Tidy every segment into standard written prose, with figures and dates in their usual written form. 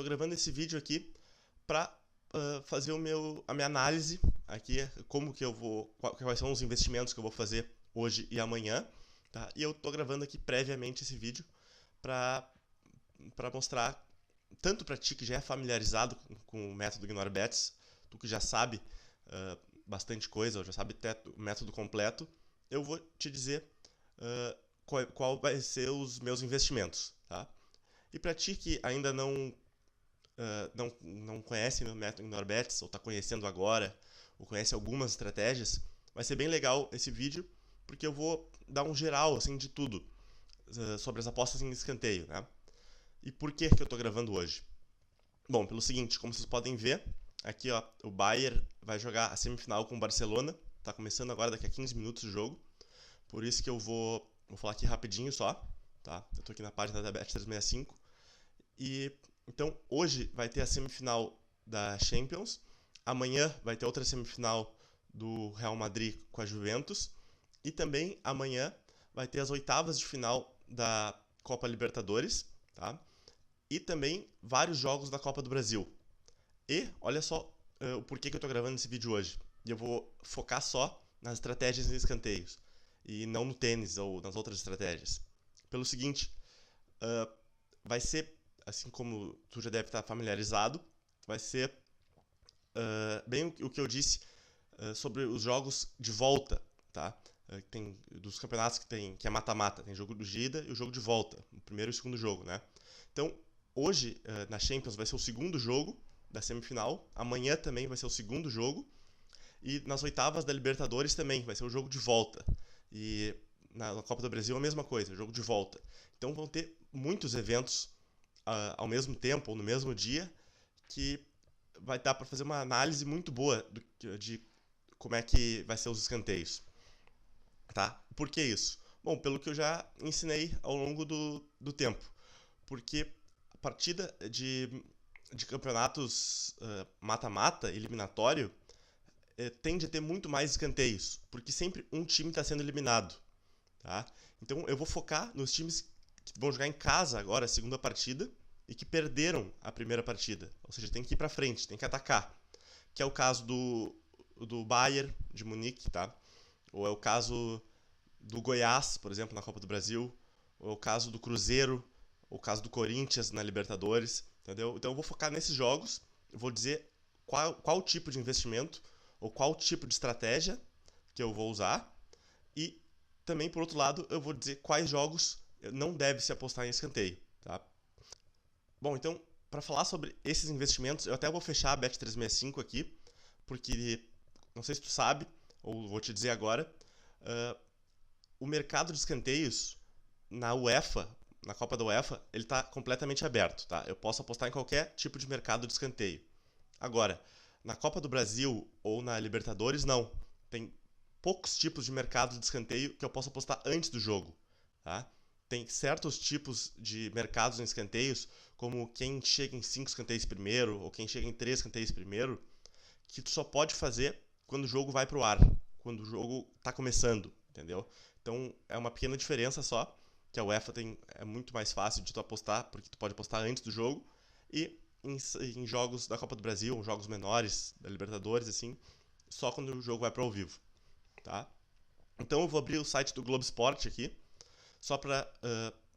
gravando esse vídeo aqui para fazer a minha análise aqui, como que eu vou, quais são os investimentos que eu vou fazer hoje e amanhã, tá? E eu tô gravando aqui previamente esse vídeo para mostrar tanto para ti que já é familiarizado com o método Ignore Bets, tu que já sabe bastante coisa, ou já sabe até o método completo, eu vou te dizer qual vai ser os meus investimentos, tá? E para ti que ainda não conhece o método Ignore Bets, ou está conhecendo agora, ou conhece algumas estratégias, vai ser bem legal esse vídeo, porque eu vou dar um geral assim, de tudo sobre as apostas em escanteio, né? E por que eu estou gravando hoje? Bom, pelo seguinte, como vocês podem ver, aqui ó, o Bayern vai jogar a semifinal com o Barcelona, está começando agora daqui a 15 minutos o jogo, por isso que eu vou falar aqui rapidinho só, tá? Eu estou aqui na página da Bet365, e então hoje vai ter a semifinal da Champions, amanhã vai ter outra semifinal do Real Madrid com a Juventus, e também amanhã vai ter as oitavas de final da Copa Libertadores, tá? E também vários jogos da Copa do Brasil. E olha só o porquê que eu estou gravando esse vídeo hoje. E eu vou focar só nas estratégias e escanteios, e não no tênis ou nas outras estratégias. Pelo seguinte, vai ser, assim como tu já deve estar familiarizado, vai ser bem o que eu disse sobre os jogos de volta, tá? Tem dos campeonatos que é mata-mata, tem jogo de ida e o jogo de volta, o primeiro e o segundo jogo, né? Então, hoje na Champions vai ser o segundo jogo da semifinal, amanhã também vai ser o segundo jogo, e nas oitavas da Libertadores também vai ser o jogo de volta. E na Copa do Brasil a mesma coisa, jogo de volta. Então vão ter muitos eventos ao mesmo tempo ou no mesmo dia, que vai dar para fazer uma análise muito boa de como é que vai ser os escanteios, tá? Por que isso? Bom, pelo que eu já ensinei ao longo do tempo, porque a partida de campeonatos mata-mata, eliminatório, tende a ter muito mais escanteios, porque sempre um time está sendo eliminado, tá? Então eu vou focar nos times que vão jogar em casa agora a segunda partida e que perderam a primeira partida, ou seja, tem que ir para frente, tem que atacar, que é o caso do Bayern de Munique, tá? Ou é o caso do Goiás, por exemplo, na Copa do Brasil, ou é o caso do Cruzeiro, ou o caso do Corinthians na Libertadores, entendeu? Então eu vou focar nesses jogos, eu vou dizer qual tipo de investimento ou qual tipo de estratégia que eu vou usar, e também, por outro lado, eu vou dizer quais jogos não deve se apostar em escanteio, tá? Bom, então, para falar sobre esses investimentos, eu até vou fechar a Bet365 aqui, porque, não sei se tu sabe, ou vou te dizer agora, o mercado de escanteios na UEFA, na Copa da UEFA, ele está completamente aberto, tá? Eu posso apostar em qualquer tipo de mercado de escanteio. Agora, na Copa do Brasil ou na Libertadores, não. Tem poucos tipos de mercado de escanteio que eu posso apostar antes do jogo, tá? Tem certos tipos de mercados em escanteios, como quem chega em 5 escanteios primeiro, ou quem chega em 3 escanteios primeiro, que tu só pode fazer quando o jogo vai pro ar, quando o jogo está começando, entendeu? Então é uma pequena diferença só, que a UEFA é muito mais fácil de tu apostar, porque tu pode apostar antes do jogo, e em jogos da Copa do Brasil, jogos menores, da Libertadores, assim, só quando o jogo vai para ao vivo, tá? Então eu vou abrir o site do Globo Esporte aqui, só para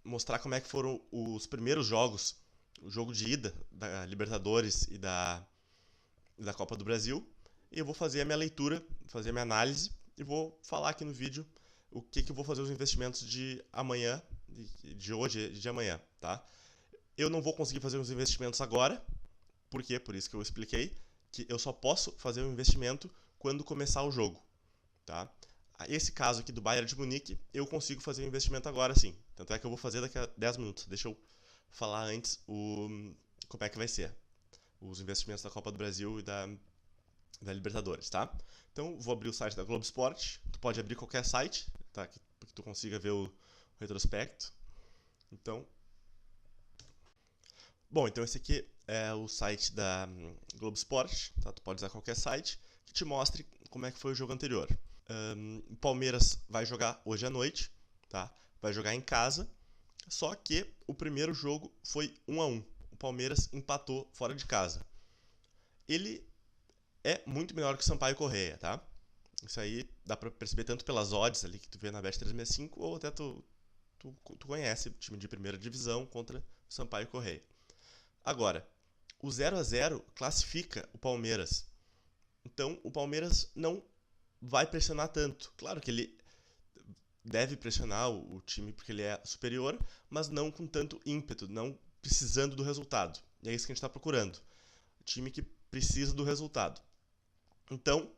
mostrar como é que foram os primeiros jogos, o jogo de ida da Libertadores e da Copa do Brasil, e eu vou fazer a minha leitura, fazer a minha análise, e vou falar aqui no vídeo o que eu vou fazer os investimentos de amanhã, de hoje e de amanhã, tá? Eu não vou conseguir fazer os investimentos agora, por quê? Por isso que eu expliquei, que eu só posso fazer o investimento quando começar o jogo, tá? Esse caso aqui do Bayern de Munique, eu consigo fazer o investimento agora sim. Tanto é que eu vou fazer daqui a 10 minutos. Deixa eu falar antes como é que vai ser os investimentos da Copa do Brasil e da Libertadores, tá? Então, vou abrir o site da Globo Esporte. Tu pode abrir qualquer site, tá? Que tu consiga ver o retrospecto. Então, bom, então esse aqui é o site da Globo Esporte, tá? Tu pode usar qualquer site que te mostre como é que foi o jogo anterior. O Palmeiras vai jogar hoje à noite, tá? Vai jogar em casa, só que o primeiro jogo foi 1-1. O Palmeiras empatou fora de casa. Ele é muito melhor que o Sampaio Corrêa, tá? Isso aí dá pra perceber tanto pelas odds ali que tu vê na Bet365, ou até tu conhece o time de primeira divisão contra o Sampaio Corrêa. Agora, o 0-0 classifica o Palmeiras. Então, o Palmeiras não vai pressionar tanto. Claro que ele deve pressionar o time porque ele é superior, mas não com tanto ímpeto, não precisando do resultado. E é isso que a gente está procurando. Time que precisa do resultado. Então,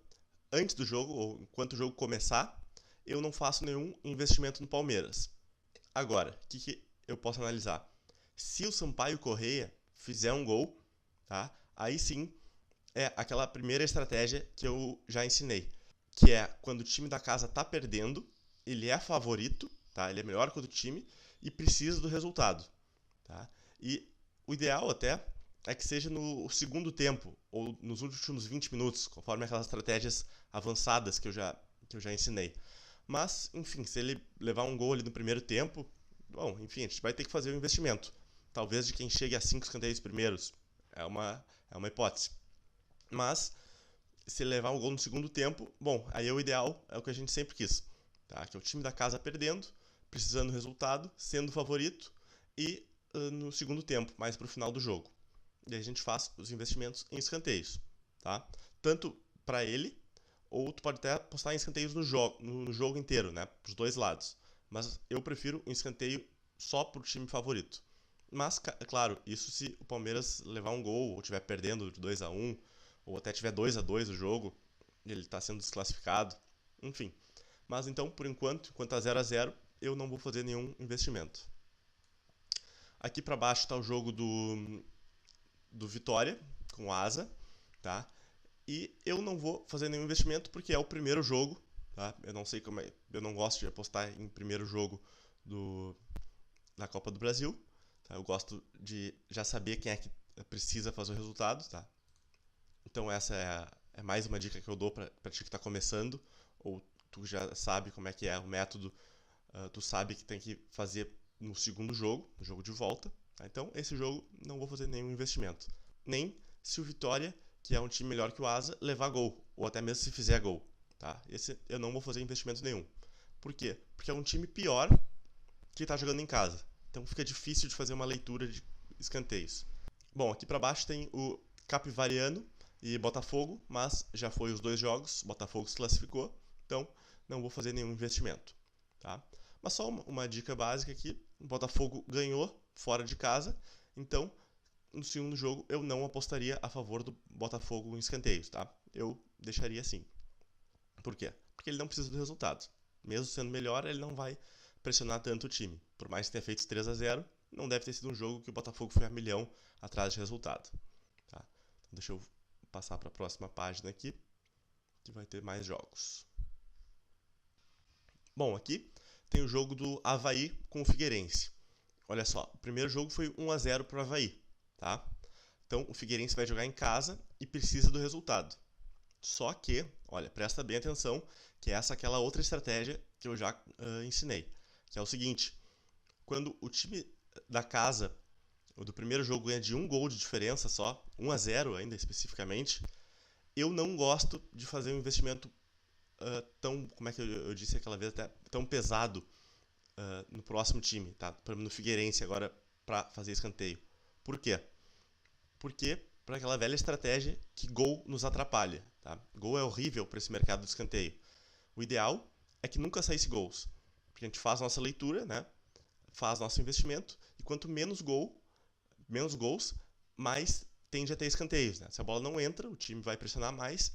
antes do jogo, ou enquanto o jogo começar, eu não faço nenhum investimento no Palmeiras. Agora, o que eu posso analisar? Se o Sampaio Corrêa fizer um gol, tá? Aí sim é aquela primeira estratégia que eu já ensinei, que é quando o time da casa está perdendo, ele é favorito, tá? Ele é melhor que o do time e precisa do resultado, tá? E o ideal até é que seja no segundo tempo ou nos últimos 20 minutos, conforme aquelas estratégias avançadas que eu já ensinei. Mas, enfim, se ele levar um gol ali no primeiro tempo, bom, enfim, a gente vai ter que fazer um investimento. Talvez de quem chegue a 5 escanteios primeiros. É uma hipótese. Mas, se ele levar um gol no segundo tempo, bom, aí é o ideal, é o que a gente sempre quis. Tá? Que é o time da casa perdendo, precisando do resultado, sendo favorito e no segundo tempo, mais pro final do jogo. E aí a gente faz os investimentos em escanteios. Tá? Tanto para ele, ou tu pode até apostar em escanteios no jogo inteiro, né? Os dois lados. Mas eu prefiro um escanteio só pro time favorito. Mas, claro, isso se o Palmeiras levar um gol, ou estiver perdendo de 2-1, ou até tiver 2-2 o jogo, e ele está sendo desclassificado, enfim. Mas então, por enquanto tá 0-0, eu não vou fazer nenhum investimento. Aqui para baixo está o jogo do Vitória, com Asa, tá? E eu não vou fazer nenhum investimento porque é o primeiro jogo, tá? Eu não sei como é, eu não gosto de apostar em primeiro jogo da Copa do Brasil, tá? Eu gosto de já saber quem é que precisa fazer o resultado, tá? Então essa é mais uma dica que eu dou para ti que está começando, ou tu já sabe como é que é o método, tu sabe que tem que fazer no segundo jogo, no jogo de volta, tá? Então esse jogo não vou fazer nenhum investimento, nem se o Vitória, que é um time melhor que o Asa, levar gol, ou até mesmo se fizer gol, tá? Esse eu não vou fazer investimento nenhum. Por quê? Porque é um time pior que está jogando em casa. Então fica difícil de fazer uma leitura de escanteios. Bom, aqui para baixo tem o Capivariano e Botafogo, mas já foi os dois jogos, Botafogo se classificou, então não vou fazer nenhum investimento, tá? Mas só uma dica básica aqui, o Botafogo ganhou fora de casa, então no segundo jogo eu não apostaria a favor do Botafogo em escanteios, tá? Eu deixaria assim. Por quê? Porque ele não precisa do resultado. Mesmo sendo melhor, ele não vai pressionar tanto o time. Por mais que tenha feito 3-0, não deve ter sido um jogo que o Botafogo foi a milhão atrás de resultado. Tá? Então deixa eu passar para a próxima página aqui, que vai ter mais jogos. Bom, aqui tem o jogo do Avaí com o Figueirense. Olha só, o primeiro jogo foi 1-0 para o Avaí. Tá? Então o Figueirense vai jogar em casa e precisa do resultado. Só que, olha, presta bem atenção, que é aquela outra estratégia que eu já ensinei. Que é o seguinte, quando o time da casa, o do primeiro jogo, ganha de 1 gol de diferença só, 1-0 ainda especificamente, eu não gosto de fazer um investimento tão, como é que eu disse aquela vez, até tão pesado no próximo time, tá? Por exemplo, no Figueirense agora, para fazer escanteio. Por quê? Porque para aquela velha estratégia que gol nos atrapalha, tá? Gol é horrível para esse mercado de escanteio. O ideal é que nunca saísse gols, porque a gente faz nossa leitura, né? Faz nosso investimento e quanto menos gols, mais tende a ter escanteios, né? Se a bola não entra, o time vai pressionar mais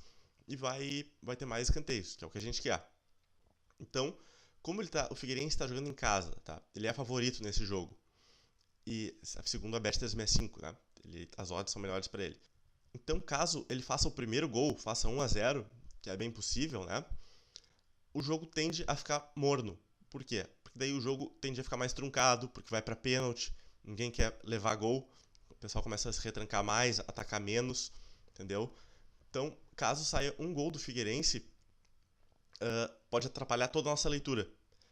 e vai ter mais escanteios, que é o que a gente quer. Então, como o Figueirense está jogando em casa, tá? Ele é favorito nesse jogo. E segundo a Bet365, né? As odds são melhores para ele. Então, caso ele faça o primeiro gol, faça 1-0, que é bem possível, né? O jogo tende a ficar morno. Por quê? Porque daí o jogo tende a ficar mais truncado, porque vai para pênalti, ninguém quer levar gol, o pessoal começa a se retrancar mais, atacar menos, entendeu? Então, caso saia um gol do Figueirense, pode atrapalhar toda a nossa leitura.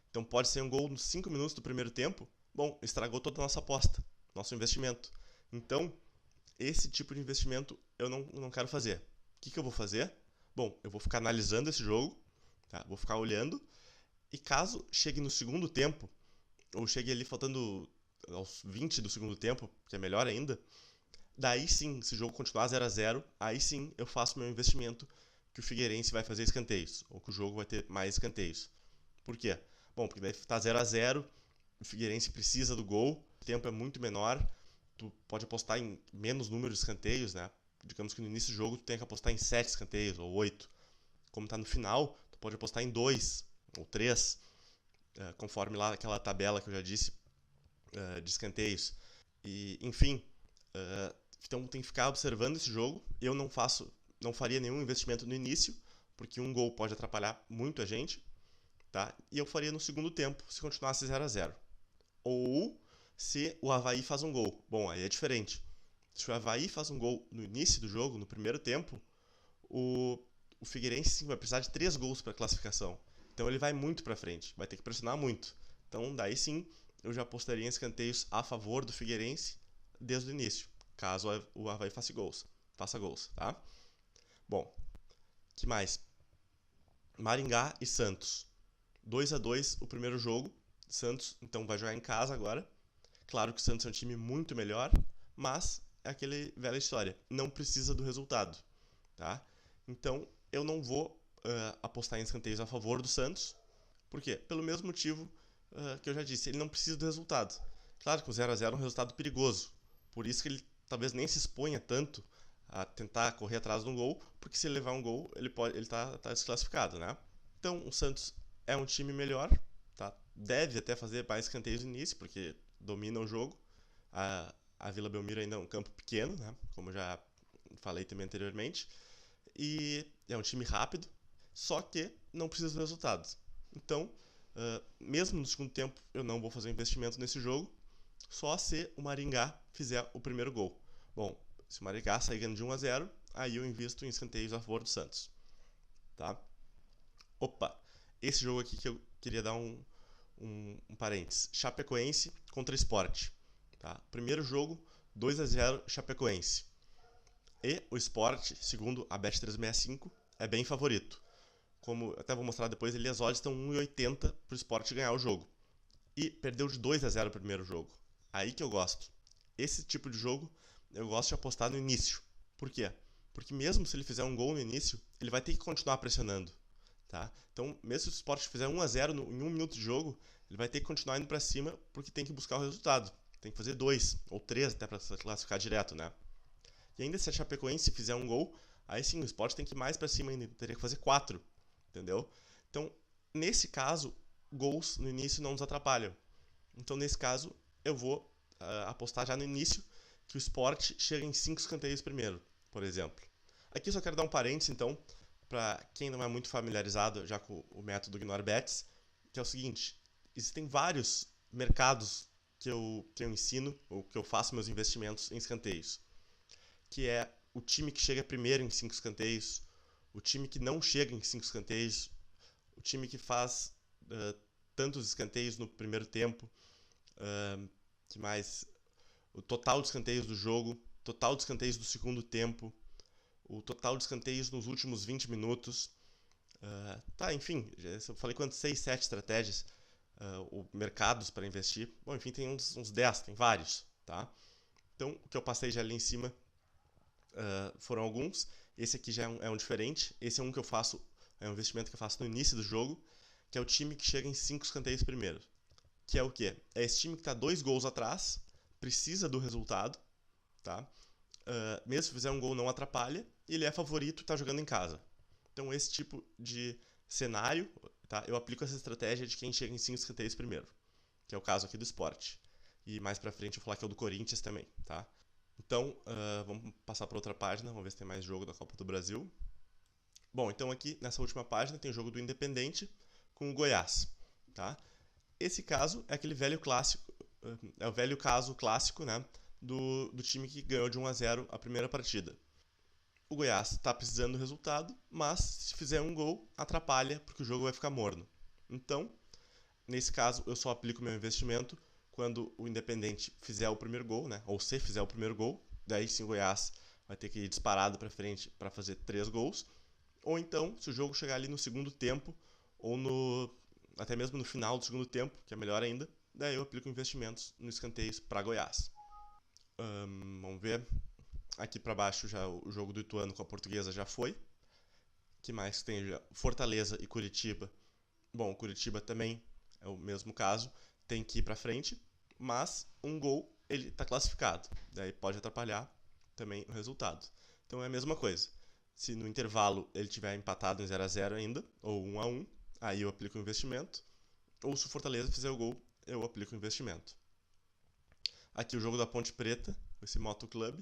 Então, pode ser um gol nos 5 minutos do primeiro tempo, bom, estragou toda a nossa aposta, nosso investimento. Então, esse tipo de investimento eu não quero fazer. O que eu vou fazer? Bom, eu vou ficar analisando esse jogo, tá? Vou ficar olhando, e caso chegue no segundo tempo, ou chegue ali faltando aos 20 do segundo tempo, que é melhor ainda, daí sim, se o jogo continuar 0-0, aí sim eu faço meu investimento que o Figueirense vai fazer escanteios, ou que o jogo vai ter mais escanteios. Por quê? Bom, porque daí tá 0-0, o Figueirense precisa do gol, o tempo é muito menor, tu pode apostar em menos número de escanteios, né? Digamos que no início do jogo tu tem que apostar em 7 escanteios ou 8. Como tá no final, tu pode apostar em 2 ou 3, conforme lá aquela tabela que eu já disse de escanteios. E, enfim, então tem que ficar observando esse jogo. Eu não faria nenhum investimento no início, porque um gol pode atrapalhar muito a gente, tá? E eu faria no segundo tempo, se continuasse 0-0. Ou se o Avaí faz um gol. Bom, aí é diferente. Se o Avaí faz um gol no início do jogo, no primeiro tempo, o Figueirense sim, vai precisar de 3 gols para classificação. Então ele vai muito para frente, vai ter que pressionar muito. Então daí sim, eu já apostaria em escanteios a favor do Figueirense desde o início, caso o Avaí faça gols, tá? Bom, que mais? Maringá e Santos. 2-2 o primeiro jogo. Santos, então, vai jogar em casa agora. Claro que o Santos é um time muito melhor, mas é aquela velha história. Não precisa do resultado, tá? Então, eu não vou apostar em escanteios a favor do Santos. Por quê? Pelo mesmo motivo que eu já disse. Ele não precisa do resultado. Claro que o 0-0 é um resultado perigoso. Por isso que ele talvez nem se exponha tanto a tentar correr atrás de um gol, porque se ele levar um gol, ele tá desclassificado, né? Então, o Santos é um time melhor, tá? Deve até fazer mais escanteios no início, porque domina o jogo. A Vila Belmiro ainda é um campo pequeno, né? Como já falei também anteriormente. E é um time rápido, só que não precisa dos resultados. Então, mesmo no segundo tempo, eu não vou fazer investimento nesse jogo, só se o Maringá fizer o primeiro gol. Bom, se o Maringá sair ganhando de 1-0, aí eu invisto em escanteios a favor do Santos. Tá? Opa, esse jogo aqui que eu queria dar um parênteses. Chapecoense contra Sport. Tá? Primeiro jogo, 2-0 Chapecoense. E o Sport, segundo a Bet365, é bem favorito. Como até vou mostrar depois, as odds estão 1,80 para o Sport ganhar o jogo. E perdeu de 2-0 o primeiro jogo. Aí que eu gosto. Esse tipo de jogo eu gosto de apostar no início. Por quê? Porque mesmo se ele fizer um gol no início, ele vai ter que continuar pressionando. Tá? Então, mesmo se o Sport fizer 1-0 em 1 minuto de jogo, ele vai ter que continuar indo para cima porque tem que buscar o resultado. Tem que fazer 2 ou 3 até para classificar direto, né? E ainda se a Chapecoense fizer um gol, aí sim, o Sport tem que ir mais para cima ainda, teria que fazer 4, entendeu? Então, nesse caso, gols no início não nos atrapalham. Então, nesse caso, eu vou apostar já no início que o Sport chega em 5 escanteios primeiro, por exemplo. Aqui eu só quero dar um parênteses, então, para quem não é muito familiarizado já com o método Ignore Bets, que é o seguinte, existem vários mercados que eu ensino, ou que eu faço meus investimentos em escanteios, que é o time que chega primeiro em 5 escanteios, o time que não chega em 5 escanteios, o time que faz tantos escanteios no primeiro tempo, que mais? O total de escanteios do jogo, total de escanteios do segundo tempo, o total de escanteios nos últimos 20 minutos. Enfim, eu falei quantos 6, 7 estratégias, mercados para investir. Bom, enfim, tem uns 10, tem vários, tá? Então, o que eu passei já ali em cima foram alguns. Esse aqui já é um diferente. Esse é um que eu faço, é um investimento que eu faço no início do jogo, que é o time que chega em 5 escanteios primeiro. Que é o quê? É esse time que está 2 gols atrás, precisa do resultado, tá? Mesmo se fizer um gol não atrapalha, ele é favorito e está jogando em casa. Então esse tipo de cenário, tá? Eu aplico essa estratégia de quem chega em 5 escanteios primeiro, que é o caso aqui do Sport. E mais pra frente eu vou falar que é o do Corinthians também, tá? Então, vamos passar para outra página, vamos ver se tem mais jogo da Copa do Brasil. Bom, então aqui nessa última página tem o jogo do Independente com o Goiás, tá? Esse caso é aquele velho clássico, é o velho caso clássico, né, do time que ganhou de 1-0 a primeira partida. O Goiás está precisando do resultado, mas se fizer um gol, atrapalha porque o jogo vai ficar morno. Então, nesse caso, eu só aplico meu investimento quando o Independente fizer o primeiro gol, né? Ou se fizer o primeiro gol, daí sim o Goiás vai ter que ir disparado para frente para fazer 3 gols. Ou então, se o jogo chegar ali no segundo tempo, ou até mesmo no final do segundo tempo, que é melhor ainda, daí eu aplico investimentos no escanteios para Goiás. Vamos ver. Aqui para baixo já o jogo do Ituano com a Portuguesa já foi. Que mais tem? Fortaleza e Curitiba. Bom, o Curitiba também é o mesmo caso, tem que ir para frente, mas um gol ele está classificado, daí pode atrapalhar também o resultado. Então é a mesma coisa. Se no intervalo ele tiver empatado em 0 a 0 ainda, ou 1 a 1, aí eu aplico o investimento. Ou se o Fortaleza fizer o gol, eu aplico o investimento. Aqui o jogo da Ponte Preta, esse Moto Club,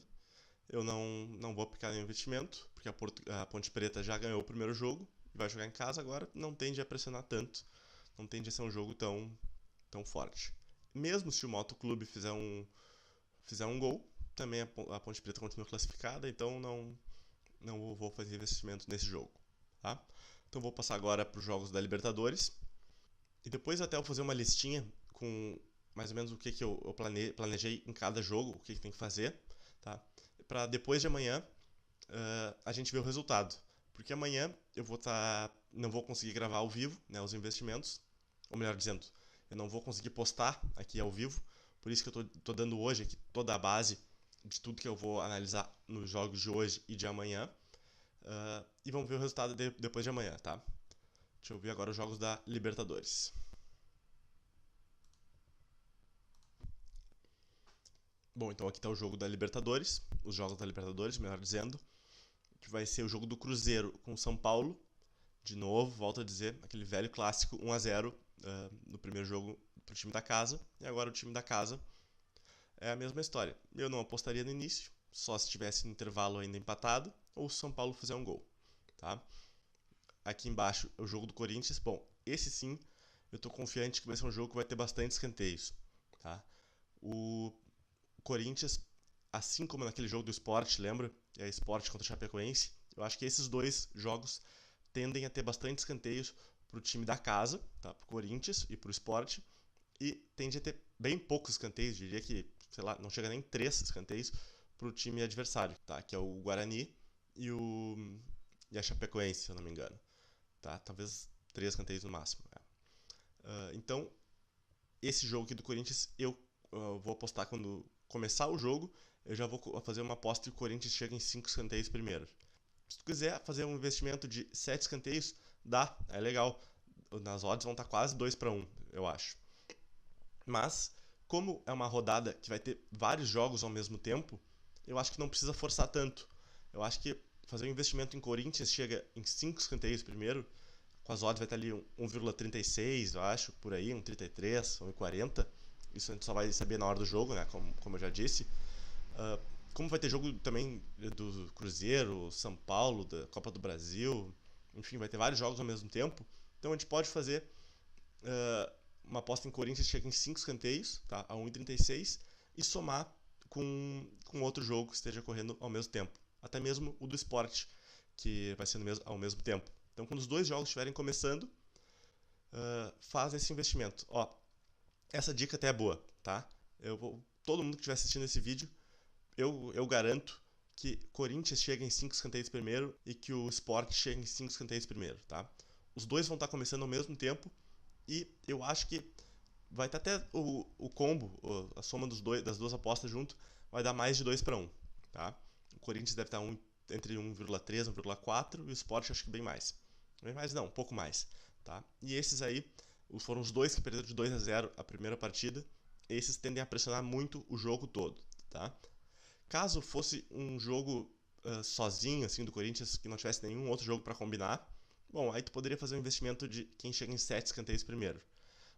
eu não vou aplicar nenhum investimento, porque a Ponte Preta já ganhou o primeiro jogo, vai jogar em casa agora, não tende a pressionar tanto, não tende a ser um jogo tão forte. Mesmo se o Moto Clube fizer um gol, também a Ponte Preta continua classificada, então não vou fazer investimento nesse jogo. Tá? Então vou passar agora para os jogos da Libertadores. E depois até eu fazer uma listinha com mais ou menos o que eu planejei em cada jogo, o que tem que fazer. Tá? Para depois de amanhã a gente ver o resultado. Porque amanhã eu não vou conseguir gravar ao vivo, né, os investimentos. Ou melhor dizendo, eu não vou conseguir postar aqui ao vivo. Por isso que eu tô dando hoje aqui toda a base de tudo que eu vou analisar nos jogos de hoje e de amanhã. E vamos ver o resultado depois de amanhã, tá? Deixa eu ver agora os jogos da Libertadores. Bom, então aqui está o jogo da Libertadores, os jogos da Libertadores, melhor dizendo, que vai ser o jogo do Cruzeiro com o São Paulo. De novo, volto a dizer, aquele velho clássico 1 a 0 no primeiro jogo para o time da casa. E agora o time da casa é a mesma história. Eu não apostaria no início, só se tivesse no intervalo ainda empatado, ou se o São Paulo fizer um gol. Tá? Aqui embaixo, o jogo do Corinthians. Bom, esse sim, eu estou confiante que vai ser um jogo que vai ter bastante escanteios. Tá? O Corinthians, assim como naquele jogo do Sport, lembra? É Sport contra o Chapecoense. Eu acho que esses dois jogos tendem a ter bastante escanteios para o time da casa, tá? Para o Corinthians e para o Sport. E tende a ter bem poucos escanteios, diria que, sei lá, não chega nem 3 escanteios para o time adversário, tá? Que é o Guarani e a Chapecoense, se eu não me engano. Tá? Talvez 3 escanteios no máximo. Então, esse jogo aqui do Corinthians, eu vou apostar quando começar o jogo, eu já vou fazer uma aposta que o Corinthians chega em 5 escanteios primeiro. Se tu quiser fazer um investimento de 7 escanteios, dá, é legal. Nas odds vão estar quase 2 para 1, eu acho. Mas, como é uma rodada que vai ter vários jogos ao mesmo tempo, eu acho que não precisa forçar tanto. Eu acho que fazer um investimento em Corinthians chega em 5 escanteios primeiro, com as odds vai estar ali 1,36, eu acho, por aí, 1,33, 1,40. Isso a gente só vai saber na hora do jogo, né, como eu já disse. Como vai ter jogo também do Cruzeiro, São Paulo, da Copa do Brasil, enfim, vai ter vários jogos ao mesmo tempo, então a gente pode fazer uma aposta em Corinthians que chega em 5 escanteios, tá, a 1,36, e somar com outro jogo que esteja correndo ao mesmo tempo. Até mesmo o do Sport, que vai ser ao mesmo tempo. Então, quando os dois jogos estiverem começando, faz esse investimento. Ó, essa dica até é boa, tá? Todo mundo que estiver assistindo esse vídeo, eu garanto que Corinthians chega em 5 escanteios primeiro e que o Sport chega em 5 escanteios primeiro, tá? Os dois vão estar começando ao mesmo tempo e eu acho que vai estar até o combo, a soma das duas apostas junto, vai dar mais de 2 para 1, tá? O Corinthians deve estar entre 1,3 e 1,4 e o Sport acho que bem mais. Bem mais não, um pouco mais, tá? E esses aí foram os dois que perderam de 2 a 0 a primeira partida. Esses tendem a pressionar muito o jogo todo, tá? Caso fosse um jogo sozinho, assim, do Corinthians, que não tivesse nenhum outro jogo para combinar, bom, aí tu poderia fazer um investimento de quem chega em 7 escanteios primeiro.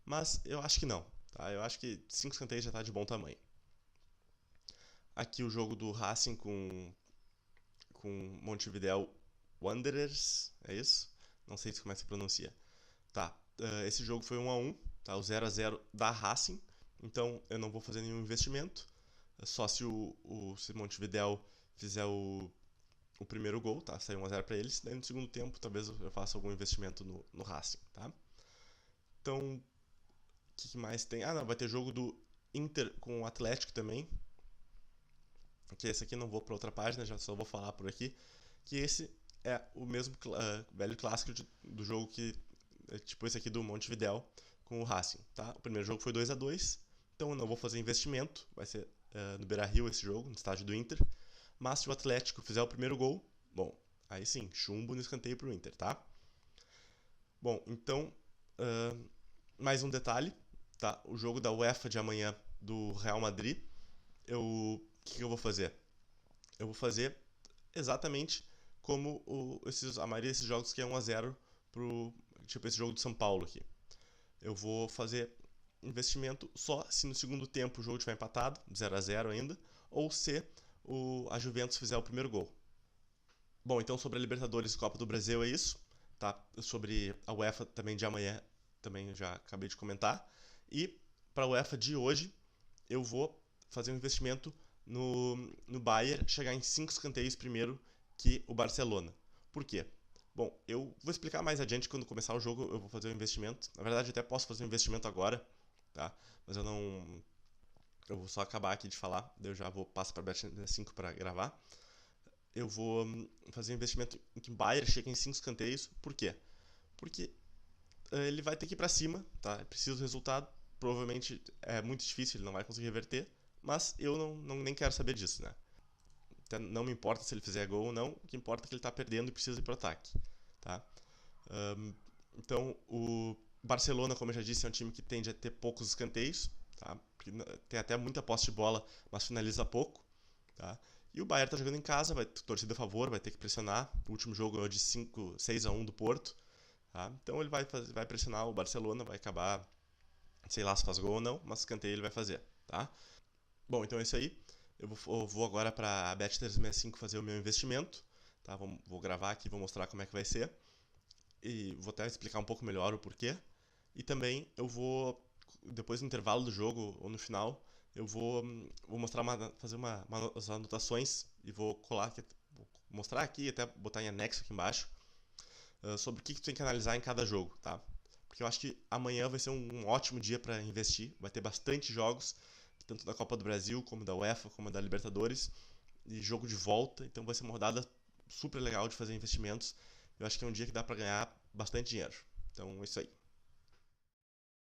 Mas eu acho que não, tá? Eu acho que 5 escanteios já tá de bom tamanho. Aqui o jogo do Racing com Montevideo Wanderers, é isso? Não sei como é que se pronuncia. Tá, esse jogo foi 1 a 1, tá? O 0 a 0 da Racing, então eu não vou fazer nenhum investimento. Só se o Montevideo fizer o primeiro gol, tá? Sai 1 a 0 para eles. Daí no segundo tempo, talvez eu faça algum investimento no Racing, tá? Então, o que mais tem? Ah, não, vai ter jogo do Inter com o Atlético também. Que esse aqui não vou para outra página, já só vou falar por aqui. Que esse é o mesmo velho clássico do jogo que é tipo esse aqui do Montevidéu com o Racing, tá? O primeiro jogo foi 2-2, então eu não vou fazer investimento, vai ser no Beira-Rio esse jogo, no estádio do Inter. Mas se o Atlético fizer o primeiro gol, bom, aí sim, chumbo no escanteio pro Inter, tá? Bom, então, mais um detalhe, tá? O jogo da UEFA de amanhã do Real Madrid, o que eu vou fazer? Eu vou fazer exatamente como a maioria desses jogos que é 1-0 pro, tipo esse jogo do São Paulo aqui. Eu vou fazer investimento só se no segundo tempo o jogo estiver empatado, 0-0 ainda, ou se a Juventus fizer o primeiro gol. Bom, então sobre a Libertadores e Copa do Brasil é isso, tá? Sobre a UEFA também de amanhã, também já acabei de comentar. E para a UEFA de hoje, eu vou fazer um investimento no Bayern chegar em 5 escanteios primeiro que o Barcelona. Por quê? Bom, eu vou explicar mais adiante quando começar o jogo, eu vou fazer um investimento. Na verdade, eu até posso fazer um investimento agora, tá? Mas eu não... Eu vou só acabar aqui de falar, daí eu já vou passar para Bet 5 para gravar. Eu vou fazer um investimento em que o Bayern chegue em 5 escanteios. Por quê? Porque ele vai ter que ir para cima, tá? Precisa do resultado. Provavelmente é muito difícil, ele não vai conseguir reverter. Mas eu nem quero saber disso, né? Até não me importa se ele fizer gol ou não. O que importa é que ele está perdendo e precisa ir para o ataque, tá? Então, o Barcelona, como eu já disse, é um time que tende a ter poucos escanteios, tá? Tem até muita posse de bola, mas finaliza pouco, tá? E o Bayern está jogando em casa, vai ter torcida a favor, vai ter que pressionar. O último jogo é de 6-1 do Porto, tá? Então ele vai pressionar o Barcelona, vai acabar, sei lá se faz gol ou não, mas escanteio ele vai fazer, tá? Bom, então é isso aí. Eu vou agora para a Bet365 fazer o meu investimento, tá? Vou gravar aqui, vou mostrar como é que vai ser. E vou até explicar um pouco melhor o porquê. E também eu vou, depois do intervalo do jogo ou no final, eu vou mostrar fazer as anotações e vou colar aqui, vou mostrar aqui e até botar em anexo aqui embaixo sobre o que tu tem que analisar em cada jogo, tá? Porque eu acho que amanhã vai ser um ótimo dia para investir, vai ter bastante jogos, tanto da Copa do Brasil, como da UEFA, como da Libertadores, e jogo de volta, então vai ser uma rodada super legal de fazer investimentos. Eu acho que é um dia que dá para ganhar bastante dinheiro. Então é isso aí.